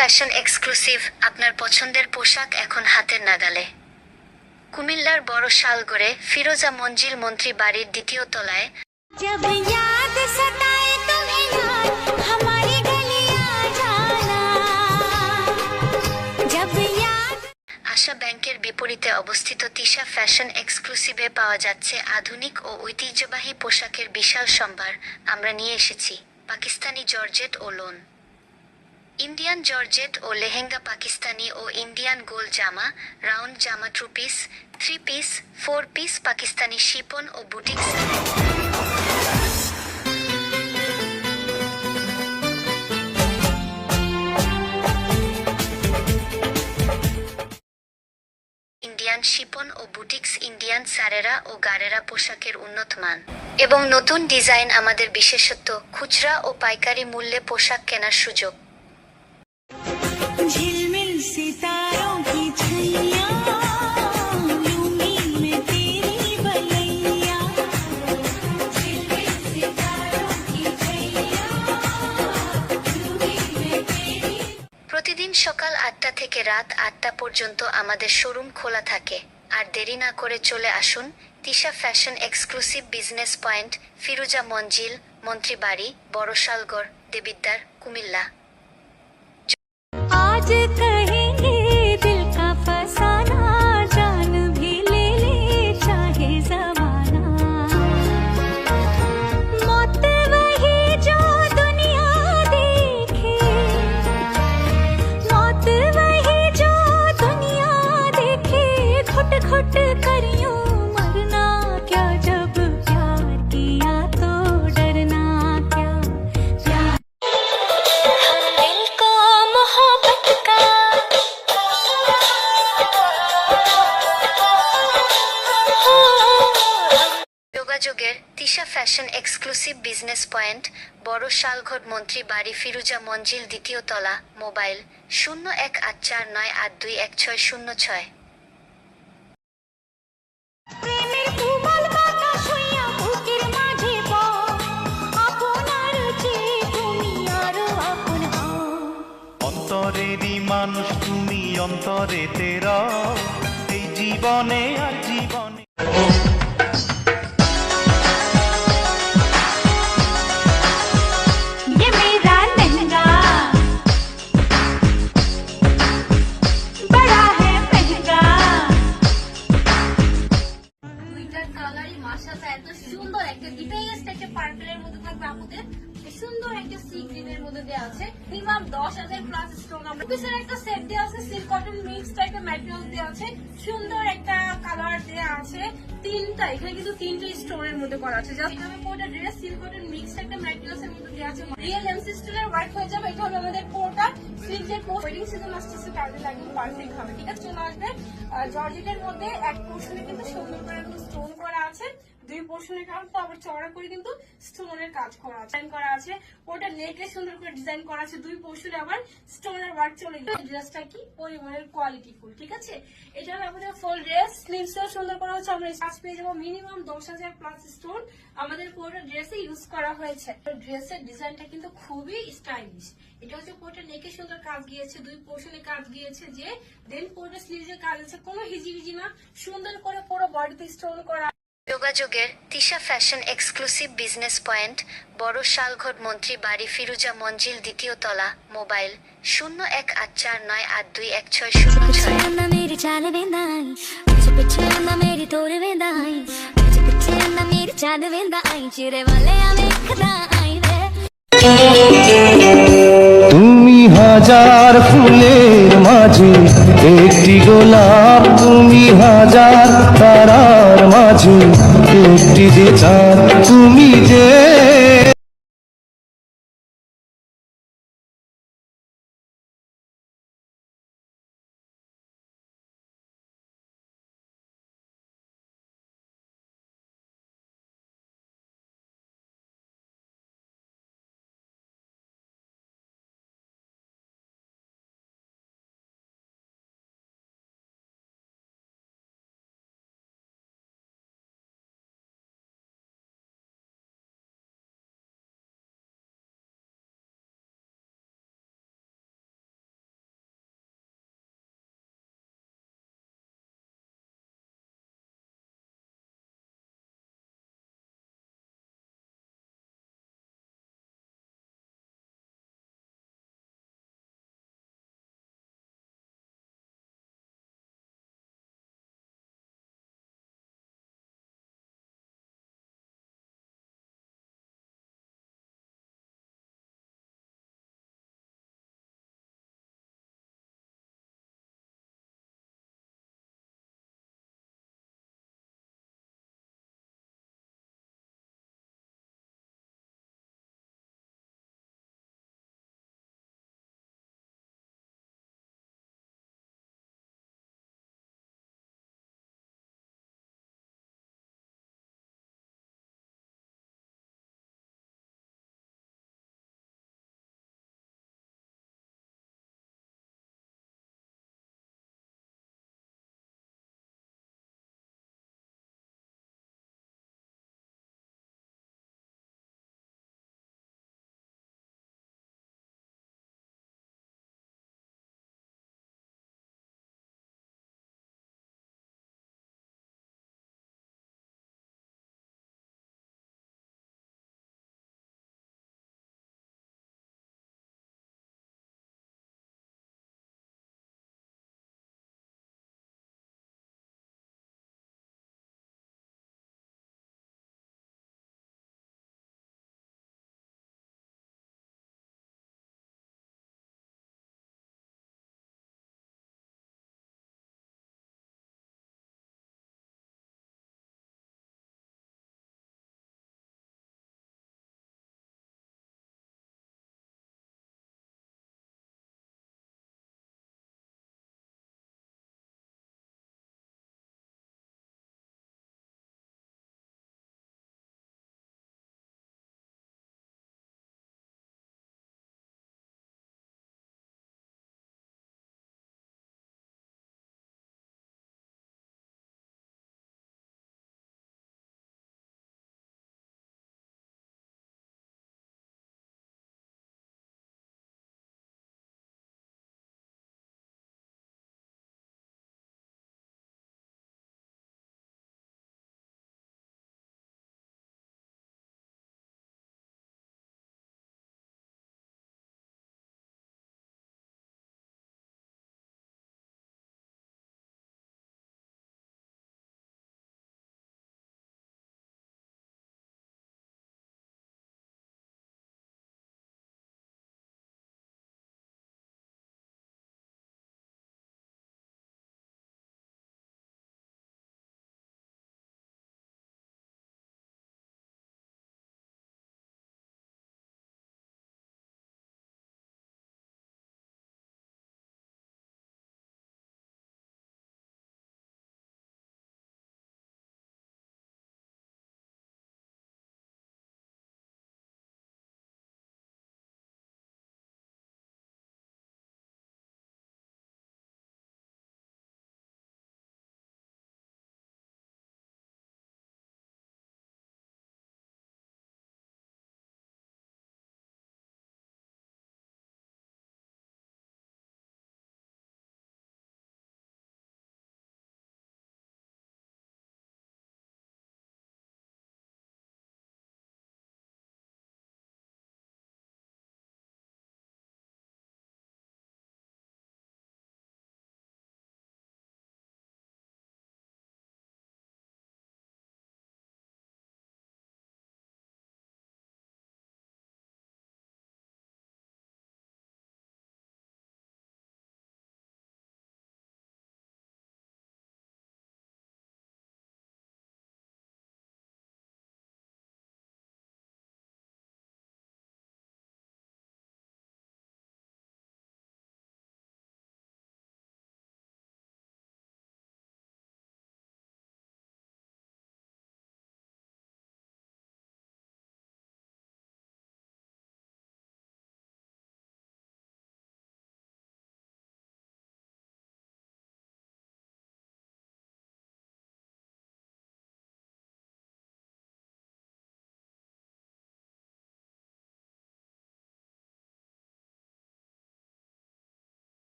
Fashion exclusive, আপনার পছন্দের পোশাক এখন হাতের নাগালে। কুমিল্লার বড় শালগড়ে ফিরোজা মঞ্জিল মন্ত্রী বাড়ির দ্বিতীয় তলায় আশা ব্যাংকের বিপরীতে অবস্থিত তিশা ফ্যাশন এক্সক্লুসিভে পাওয়া যাচ্ছে আধুনিক ও ঐতিহ্যবাহী পোশাকের বিশাল সম্ভার। আমরা নিয়ে এসেছি পাকিস্তানি জর্জেট ও লোন, ইন্ডিয়ান জর্জেট ও লেহেঙ্গা, পাকিস্তানি ও ইন্ডিয়ান গোল জামা, রাউন্ড জামা, 2 piece, 3 piece, 4 piece, Pakistani chiffon ও বুটিক ইন্ডিয়ান শিপন ও বুটিক্স, ইন্ডিয়ান সারেরা ও গারেরা পোশাকের উন্নত মান এবং নতুন ডিজাইন আমাদের বিশেষত্ব। খুচরা ও পাইকারি মূল্যে পোশাক কেনার সুযোগ। झिलमिल सितारों की छैया लूंगी मैं तेरी बलैया झिलमिल सितारों की छैया लूंगी मैं तेरी। প্রতিদিন সকাল 8টা থেকে রাত 8টা পর্যন্ত আমাদের শোরুম খোলা থাকে। আর দেরি না করে চলে আসুন Tisha fashion exclusive business point, Firoza Manzil, মন্ত্রী বাড়ি, বড় শালগড়, দেবিদ্বার, কুমিল্লা। आज कहेंगे दिल का फसाना, जान भी ले ले चाहे जमाना। मौत वही जो दुनिया देखे, मौत वही जो दुनिया देखे। घुट घुट कर यूं मरना क्या, जब प्यार किया तो डरना क्या। प्यार दिल को मोहब्बत का যোগাযোগের Tisha fashion exclusive business point, বড় শালগড়, মন্ত্রী বাড়ি, ফিরোজা মঞ্জিল, দ্বিতীয় তলা। মোবাইল 0184921606। প্রেমের কুমাল বাতাস হইয়া বুকের মাঝে বও, আপনার চেয়ে তুমি আরো আপন হও। অন্তরেরই মানুষ তুমি, অন্তরে তেরা, এই জীবনে আর জীবনে। ये मेरा लहंगा बड़ा है महंगा। দুইটার কালারই মাশাআল্লাহ এত সুন্দর, একটা ডিটেইলস একটা পার্পলের মধ্যে থাকবে, আমাদের সুন্দর একটা সি গ্রিনের মধ্যে দেওয়া আছে। Minimum 10,000 plus stone. আমরা পিছনে একটা সেট দেওয়া আছে, সিল্ক কটন মিক্স টাইপের ম্যাটেরিয়াল দেওয়া আছে, সুন্দর একটা কালার দেওয়া আছে। তিনটা এখানে কিন্তু 3টে স্টোনের মধ্যে করা আছে। জাস্ট এখানে পুরোটা ড্রেস সিল্ক কটন মিক্স একটা ম্যাটেরিয়ালস এর মধ্যে দেওয়া আছে। রিয়েল এমসি স্টিলের ওয়ার্ক হয়ে যাবে। এটা হবে আমাদের পুরোটা স্লিভের পোস্ট। ওয়েডিং সিজন আসছে, তাদের একদম পারফেক্ট হবে। ঠিক আছে, চলে আসবে। জর্জেটের মধ্যে এক পোর্শনে কিন্তু সুন্দর করে স্টোন করা আছে, দুই পোর্শনের কাজ তো আবার চওড়া করে কিন্তু স্টোনের কাজ করা আছে, ডিজাইন করা আছে। ওটা নেকে সুন্দর করে ডিজাইন করা আছে, দুই পোর্শনে আবার স্টোনের ওয়ার্ক চলে গেছে। ড্রেসটা কি পরিমাণের কোয়ালিটি ফুল। ঠিক আছে, এটা হলো আমাদের ফুল ড্রেস। স্লিভসও সুন্দর করা হচ্ছে। আমরা কাজ পেয়ে যাবো মিনিমাম 10,000 প্লাস স্টোন আমাদের পুরোটা ড্রেসে ইউজ করা হয়েছে। ড্রেসের ডিজাইনটা কিন্তু খুবই স্টাইলিশ। এটা হচ্ছে পুরোটা নেকে সুন্দর কাজ গিয়েছে, দুই পোর্শনে কাজ গিয়েছে, যে দেন পুরোটা স্লিভসের কাজ আছে, কোনো হিজিবিজি না, সুন্দর করে পুরো বডিতে স্টোন করা। যোগাযোগের Tisha fashion exclusive business point, বড় শালগড়, মন্ত্রী বাড়ি, ফিরোজা মঞ্জিল, দ্বিতীয় তলা। মোবাইল 0184921606। मेरी चाल वेंदा आई पिछे पिछे ना मेरी तोड़ वेंदा आई पिछे पिछे ना मेरी चाल वेंदा आई चिरे वाले आ वेखदा आई रे। তুমি হাজার ফুলের মাঝে একটি গোলাপ, তুমি হাজার তারার মাঝে একটি যে চাঁদ, তুমি যে